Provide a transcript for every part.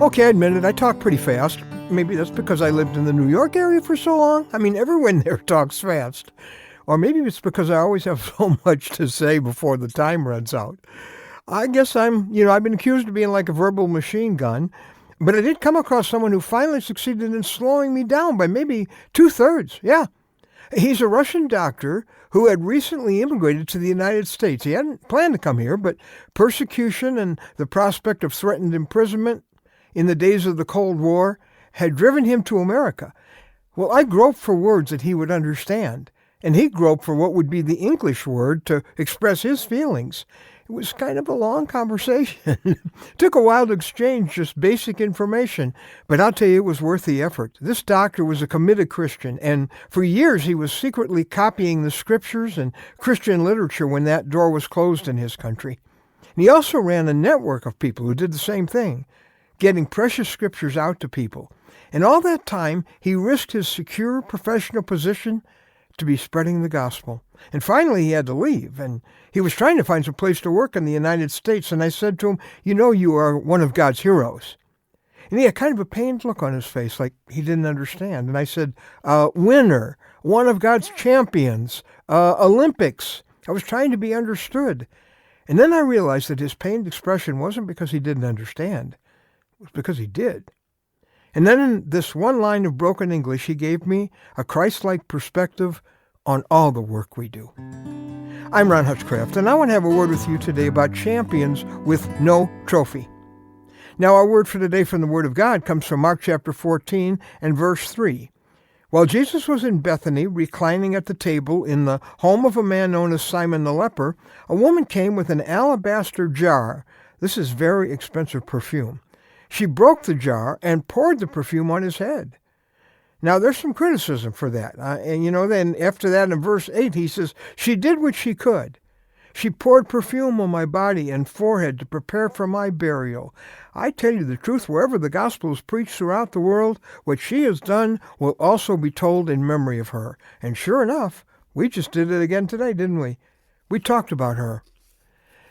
Okay, I admit it, I talk pretty fast. Maybe that's because I lived in the New York area for so long. I mean, everyone there talks fast. Or maybe it's because I always have so much to say before the time runs out. I guess I've been accused of being like a verbal machine gun, but I did come across someone who finally succeeded in slowing me down by maybe 2/3. Yeah. He's a Russian doctor who had recently immigrated to the United States. He hadn't planned to come here, but persecution and the prospect of threatened imprisonment in the days of the Cold War had driven him to America. Well, I groped for words that he would understand, and he groped for what would be the English word to express his feelings. It was kind of a long conversation. Took a while to exchange just basic information, but I'll tell you, it was worth the effort. This doctor was a committed Christian, and for years he was secretly copying the scriptures and Christian literature when that door was closed in his country. And he also ran a network of people who did the same thing, getting precious scriptures out to people. And all that time, he risked his secure professional position to be spreading the gospel. And finally, he had to leave, and he was trying to find some place to work in the United States. And I said to him, you are one of God's heroes. And he had kind of a pained look on his face, like he didn't understand. And I said, winner, one of God's champions, Olympics. I was trying to be understood. And then I realized that his pained expression wasn't because he didn't understand. It was because he did. And then in this one line of broken English, he gave me a Christ-like perspective on all the work we do. I'm Ron Hutchcraft, and I want to have a word with you today about champions with no trophy. Now, our word for today from the Word of God comes from Mark chapter 14 and verse 3. While Jesus was in Bethany, reclining at the table in the home of a man known as Simon the leper, a woman came with an alabaster jar. This is very expensive perfume. She broke the jar and poured the perfume on his head. Now, there's some criticism for that. Then after that in verse 8, he says, she did what she could. She poured perfume on my body and forehead to prepare for my burial. I tell you the truth, wherever the gospel is preached throughout the world, what she has done will also be told in memory of her. And sure enough, we just did it again today, didn't we? We talked about her.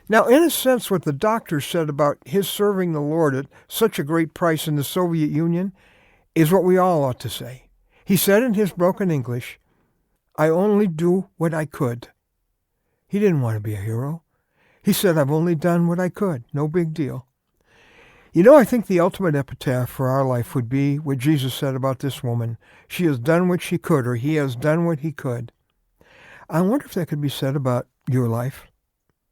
Now, in a sense, what the doctor said about his serving the Lord at such a great price in the Soviet Union is what we all ought to say. He said in his broken English, I only do what I could. He didn't want to be a hero. He said, I've only done what I could. No big deal. I think the ultimate epitaph for our life would be what Jesus said about this woman. She has done what she could, or he has done what he could. I wonder if that could be said about your life.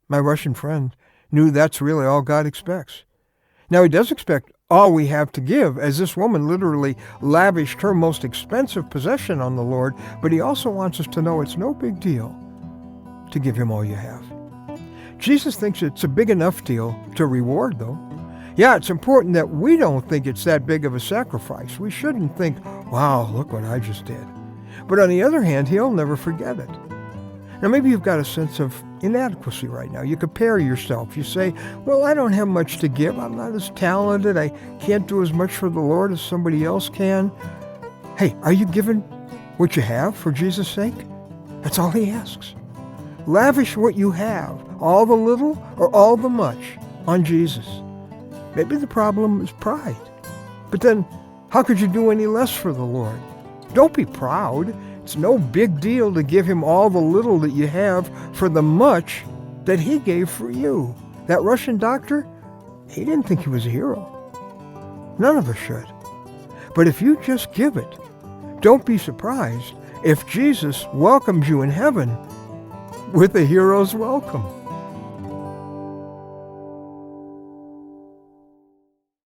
My Russian friend knew that's really all God expects. Now, he does expect all we have to give, as this woman literally lavished her most expensive possession on the Lord, but he also wants us to know it's no big deal to give him all you have. Jesus thinks it's a big enough deal to reward, though. Yeah, it's important that we don't think it's that big of a sacrifice. We shouldn't think, wow, look what I just did. But on the other hand, he'll never forget it. Now, maybe you've got a sense of inadequacy right now. You compare yourself. You say, well, I don't have much to give. I'm not as talented. I can't do as much for the Lord as somebody else can. Hey, are you giving what you have for Jesus' sake? That's all he asks. Lavish what you have, all the little or all the much, on Jesus. Maybe the problem is pride. But then, how could you do any less for the Lord? Don't be proud. It's no big deal to give him all the little that you have for the much that he gave for you. That Russian doctor, he didn't think he was a hero. None of us should. But if you just give it, don't be surprised if Jesus welcomes you in heaven with a hero's welcome.